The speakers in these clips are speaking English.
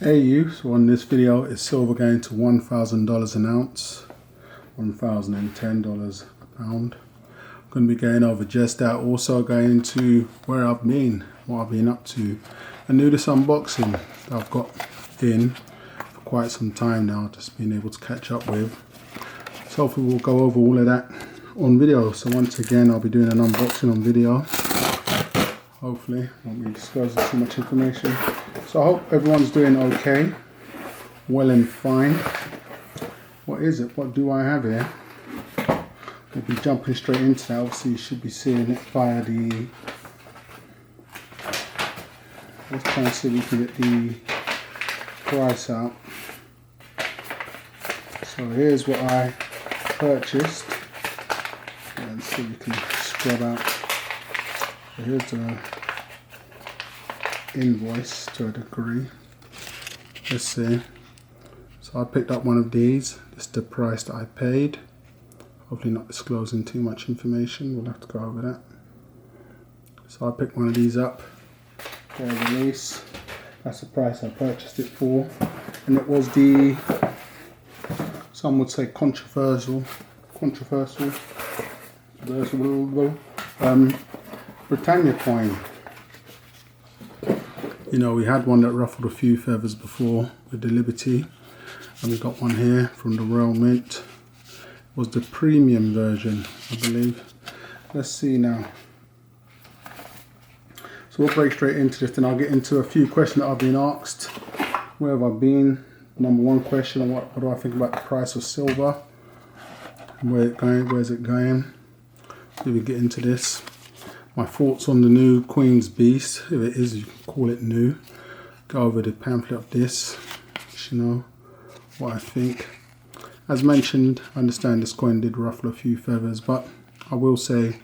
AU. So on this video, is silver going to $1,000 an ounce, $1,010 a pound. I'm going to be going over just that, also going into where I've been, what I've been up to, and do this unboxing that I've got in for quite some time now, just being able to catch up with. So hopefully we'll go over all of that on video. So once again, I'll be doing an unboxing on video. Hopefully, won't be disclosing too much information. So I hope everyone's doing okay, well and fine. What is it? What do I have here? We'll be jumping straight into that. Obviously, you should be seeing it via the. Let's try and see if we can get the price out. So here's what I purchased. And see if we can scrub out. So here's the invoice to a degree. Let's see. So I picked up one of these. This is the price that I paid. Hopefully not disclosing too much information. We'll have to go over that. So I picked one of these up. Their release. That's the price I purchased it for. And it was the, some would say controversial Britannia coin. You know, we had one that ruffled a few feathers before with the Liberty, and we got one here from the Royal Mint. It was the premium version, I believe. Let's see now. So we'll break straight into this, and I'll get into a few questions that I've been asked. Where have I been? Number one question: what do I think about the price of silver? Where it going? Where's it going? So we get into this. My thoughts on the new Queen's Beast, if it is, you can call it new. Go over the pamphlet of this, you know what I think. As mentioned, I understand this coin did ruffle a few feathers, but I will say,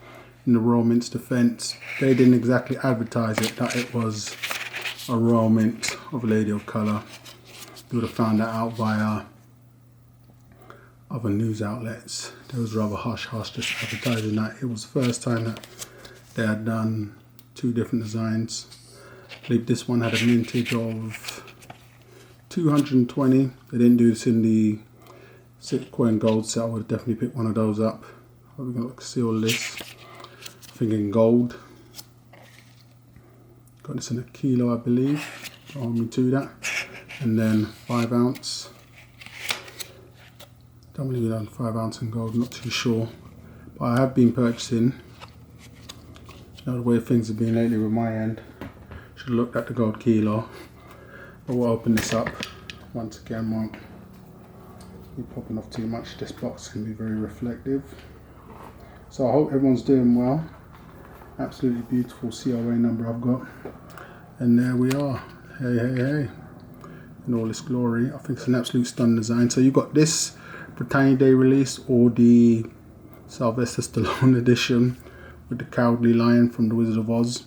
in the Royal Mint's defense, they didn't exactly advertise it that it was a Royal Mint of Lady of Colour. You would have found that out via other news outlets. There was rather hush-hush just advertising that. It was the first time that they had done two different designs. I believe this one had a mintage of 220. They didn't do this in the 6 coin gold set. I would definitely pick one of those up. We're going to see all this. I think in gold. Got this in a kilo, I believe. Don't hold me to that. And then 5 ounce. Don't believe it on 5 ounce in gold, not too sure. But I have been purchasing. You know, the way things have been lately with my end. Should have looked at the gold kilo. But we'll open this up. Once again, won't be popping off too much. This box can be very reflective. So I hope everyone's doing well. Absolutely beautiful COA number I've got. And there we are. Hey, hey, hey. In all its glory. I think it's an absolute stunning design. So you've got this Britannia Day release or the Sylvester Stallone edition with the Cowardly Lion from The Wizard of Oz.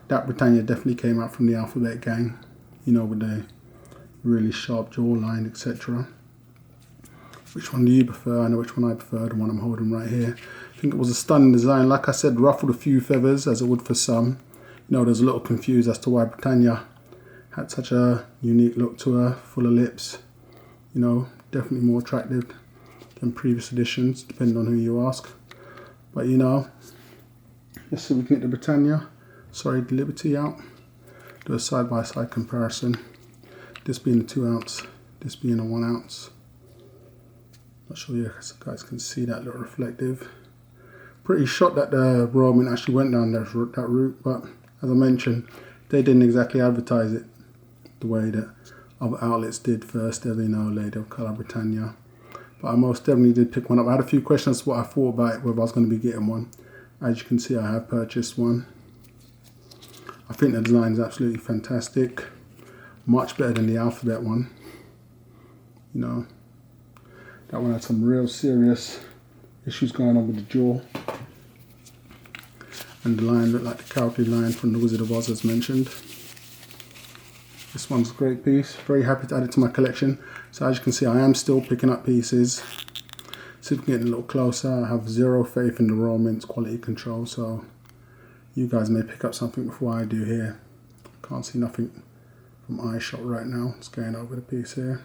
That Britannia definitely came out from the Alphabet Gang, you know, with the really sharp jawline, etc. Which one do you prefer? I know which one I prefer, the one I'm holding right here. I think it was a stunning design. Like I said, ruffled a few feathers, as it would for some. You know, there's a little confused as to why Britannia had such a unique look to her, full of lips. You know, definitely more attractive than previous editions, depending on who you ask. But you know, let's see if we can get the Britannia, sorry, the Liberty out. Do a side-by-side comparison. This being a 2 ounce, this being a 1 ounce. Not sure you guys can see that little reflective. Pretty shocked that the Royal Mint actually went down that route, but as I mentioned, they didn't exactly advertise it the way that other outlets did first ever, you know, Lady of Colour Britannia. But I most definitely did pick one up. I had a few questions as to what I thought about it, whether I was going to be getting one. As you can see, I have purchased one. I think the design is absolutely fantastic. Much better than the Alphabet one. You know, that one had some real serious issues going on with the jaw. And the lion looked like the Cowardly Lion from The Wizard of Oz, as mentioned. This one's a great piece. Very happy to add it to my collection. So as you can see, I am still picking up pieces. See if we can get a little closer. I have zero faith in the Royal Mint's quality control, so you guys may pick up something before I do here. Can't see nothing from iShot right now. It's going over the piece here.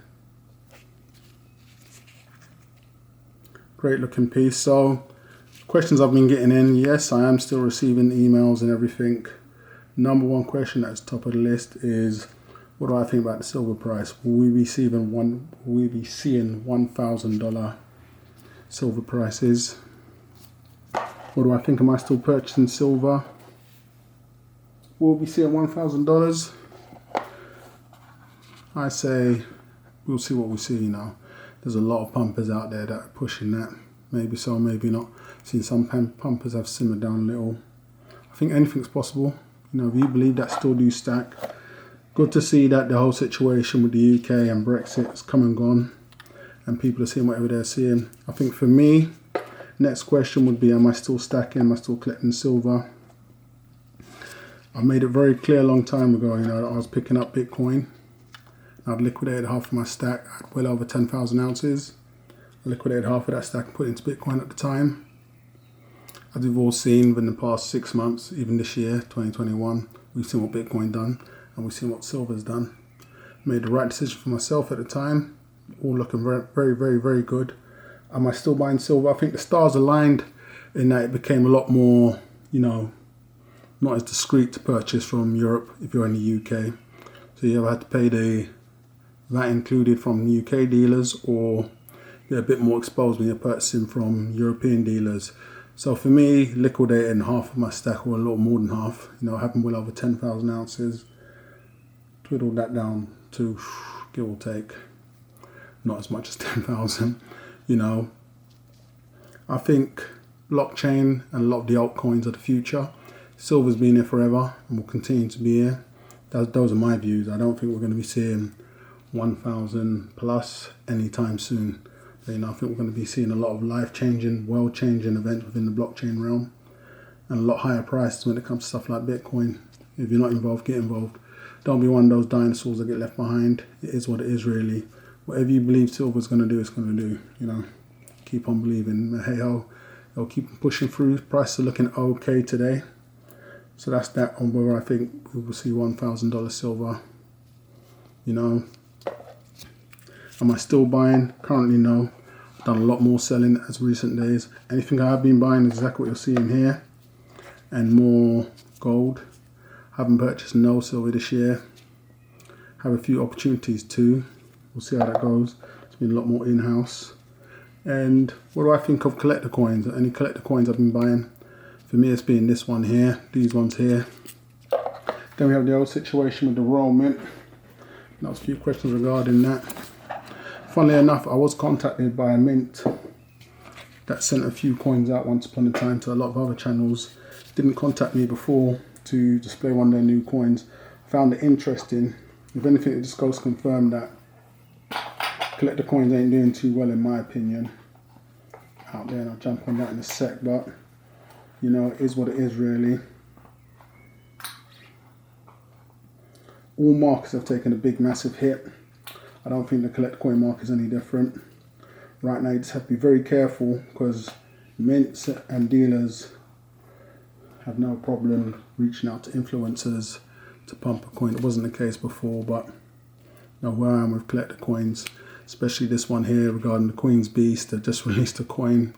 Great looking piece. So questions I've been getting in, yes, I am still receiving emails and everything. Number one question that's top of the list is, what do I think about the silver price? Will we be seeing $1,000 silver prices? What do I think? Am I still purchasing silver? Will we be seeing $1,000? I say we'll see what we see. You know, there's a lot of pumpers out there that are pushing that. Maybe so, maybe not. Seen some pumpers have simmered down a little. I think anything's possible. You know, if you believe that, still do stack. Good to see that the whole situation with the UK and Brexit has come and gone, and people are seeing whatever they're seeing. I think for me, next question would be, am I still stacking? Am I still collecting silver? I made it very clear a long time ago, you know, I was picking up Bitcoin. I'd liquidated half of my stack. I had well over 10,000 ounces. I liquidated half of that stack and put it into Bitcoin at the time. As we've all seen within the past 6 months, even this year, 2021, we've seen what Bitcoin done and we've seen what silver's done. Made the right decision for myself at the time. All looking very, very, very, very good. Am I still buying silver? I think the stars aligned in that it became a lot more, you know, not as discreet to purchase from Europe if you're in the UK. So you either had to pay the VAT included from UK dealers, or you're a bit more exposed when you're purchasing from European dealers. So for me, liquidating half of my stack, or a little more than half, you know, having well over 10,000 ounces, twiddled that down to, give or take, not as much as 10,000, you know. I think blockchain and a lot of the altcoins are the future. Silver's been here forever and will continue to be here. Those are my views. I don't think we're going to be seeing 1,000 plus anytime soon. But, you know, I think we're going to be seeing a lot of life-changing, world-changing events within the blockchain realm, and a lot higher prices when it comes to stuff like Bitcoin. If you're not involved, get involved. Don't be one of those dinosaurs that get left behind. It is what it is, really. Whatever you believe silver's going to do, it's going to do. You know, keep on believing. Hey ho, they'll keep pushing through. Prices are looking okay today. So that's that on where I think we will see $1,000 silver. You know, am I still buying? Currently, no. I've done a lot more selling as recent days. Anything I have been buying is exactly what you're seeing here, and more gold. Haven't purchased no silver this year. Have a few opportunities too. We'll see how that goes. It's been a lot more in-house. And what do I think of collector coins? Any collector coins I've been buying? For me, it's been this one here, these ones here. Then we have the old situation with the Royal Mint. There was a few questions regarding that. Funnily enough, I was contacted by a mint that sent a few coins out once upon a time to a lot of other channels. Didn't contact me before to display one of their new coins. Found it interesting. If anything, it just goes to confirm that collector coins ain't doing too well, in my opinion, out there, and I'll jump on that in a sec, but you know, it is what it is, really. All markets have taken a big, massive hit. I don't think the collector coin market is any different. Right now, you just have to be very careful, because mints and dealers have no problem reaching out to influencers to pump a coin. It wasn't the case before, but you know where I am with collector coins, especially this one here regarding the Queen's Beast. They just released a coin,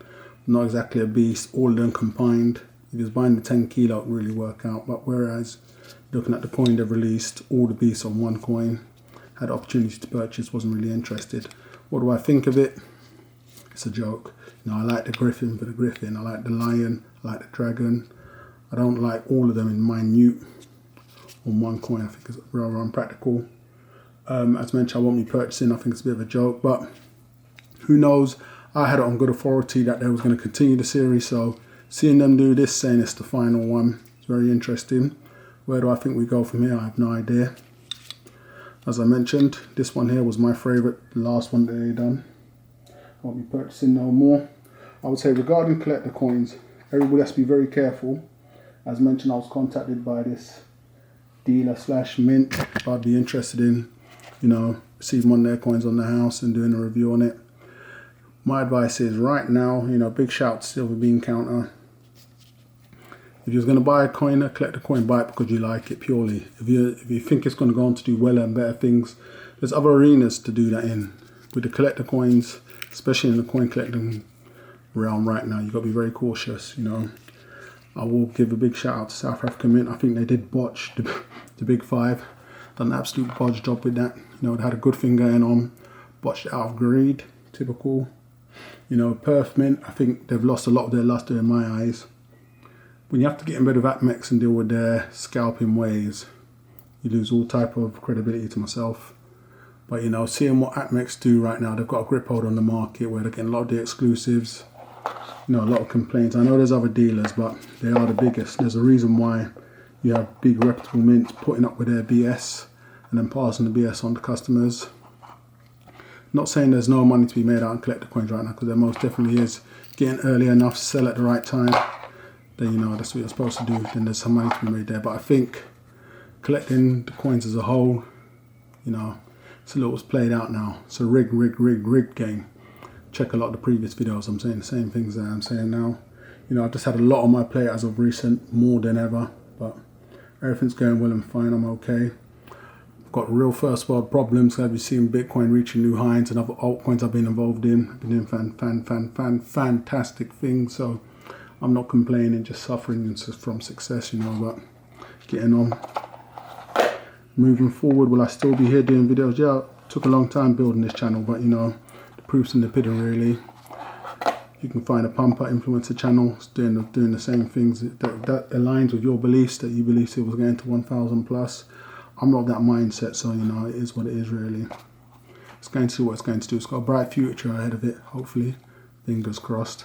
not exactly a beast, all of them combined. If you're buying the 10 kilo, it would really work out. But whereas looking at the coin they've released, all the beasts on one coin, had the opportunity to purchase, wasn't really interested. What do I think of it? It's a joke. You know, I like the griffin for the griffin. I like the lion. I like the dragon. I don't like all of them in minute on one coin. I think it's rather unpractical. As mentioned, I won't be purchasing. I think it's a bit of a joke, but who knows? I had it on good authority that they was going to continue the series, so seeing them do this, saying it's the final one, it's very interesting. Where do I think we go from here? I have no idea. As I mentioned, this one here was my favourite, the last one that they done. I won't be purchasing no more. I would say regarding collector coins, everybody has to be very careful. As mentioned, I was contacted by this dealer/mint. If I'd be interested in, you know, receiving one of their coins on the house and doing a review on it. My advice is right now, you know, big shout to Silver Bean Counter. If you're going to buy a coin, collect a coin, buy it because you like it purely. If you think it's going to go on to do well and better things, there's other arenas to do that in. With the collector coins, especially in the coin collecting realm right now, you've got to be very cautious, you know. I will give a big shout out to South African Mint. I think they did botch the Big Five. Done an absolute bodge job with that. You know, they had a good thing going on. Botched it out of greed. Typical. You know, Perth Mint, I think they've lost a lot of their luster in my eyes. When you have to get in bed with APMEX and deal with their scalping ways, you lose all type of credibility to myself. But you know, seeing what APMEX do right now, they've got a grip hold on the market where they're getting a lot of the exclusives. You know, a lot of complaints. I know there's other dealers, but they are the biggest. There's a reason why you have big reputable mints putting up with their BS and then passing the BS on to customers. Not saying there's no money to be made out in collector coins right now, because there most definitely is. Getting early enough, sell at the right time, then you know that's what you're supposed to do. Then there's some money to be made there. But I think collecting the coins as a whole, you know, it's a little played out now. It's a rigged game. Check a lot of the previous videos. I'm saying the same things that I'm saying now. You know, I've just had a lot on my plate as of recent, more than ever. But everything's going well and fine. I'm okay. I've got real first world problems. I've been seeing Bitcoin reaching new highs and other altcoins I've been involved in. I've been doing fantastic things. So I'm not complaining, just suffering from success, you know, but getting on. Moving forward, will I still be here doing videos? Yeah, it took a long time building this channel, but you know, the proof's in the pudding really. You can find a pumper influencer channel doing the same things that aligns with your beliefs, that you believe it was going to 1,000 plus. I'm not that mindset, so you know, it is what it is really. It's going to see what it's going to do. It's got a bright future ahead of it, hopefully. Fingers crossed.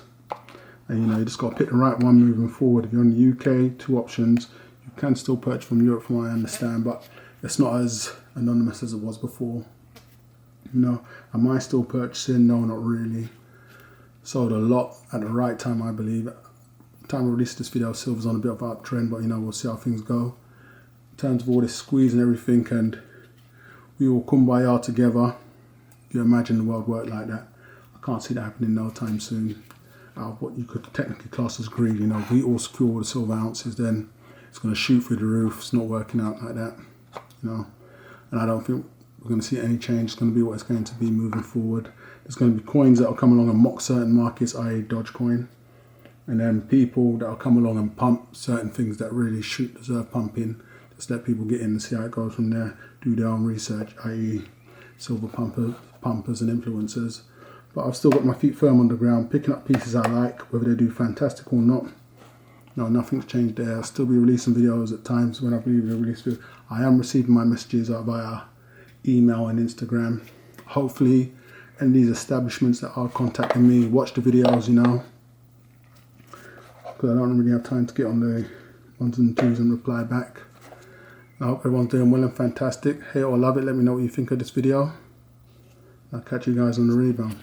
And you know, you just got to pick the right one moving forward. If you're in the UK, 2 options. You can still purchase from Europe from what I understand, but it's not as anonymous as it was before. You know, am I still purchasing? No, not really. Sold a lot at the right time, I believe. At the time I released this video, silver's on a bit of an uptrend, but you know, we'll see how things go. In terms of all this squeeze and everything, and we all kumbaya together. If you imagine the world worked like that, I can't see that happening no time soon. Out of what you could technically class as greed, you know, if we all secure all the silver ounces, then it's going to shoot through the roof. It's not working out like that, you know. And I don't think we're going to see any change. It's going to be what it's going to be moving forward. There's going to be coins that will come along and mock certain markets, i.e. Dogecoin. And then people that will come along and pump certain things that really deserve pumping. Just let people get in and see how it goes from there. Do their own research, i.e. silver pumpers and influencers. But I've still got my feet firm on the ground, picking up pieces I like, whether they do fantastic or not. No, nothing's changed there. I'll still be releasing videos at times when I believe in a release video. I am receiving my messages via email and Instagram. Hopefully, any of these establishments that are contacting me watch the videos, you know. Because I don't really have time to get on the ones and twos and reply back. I hope everyone's doing well and fantastic. Hate or love it, let me know what you think of this video. I'll catch you guys on the rebound.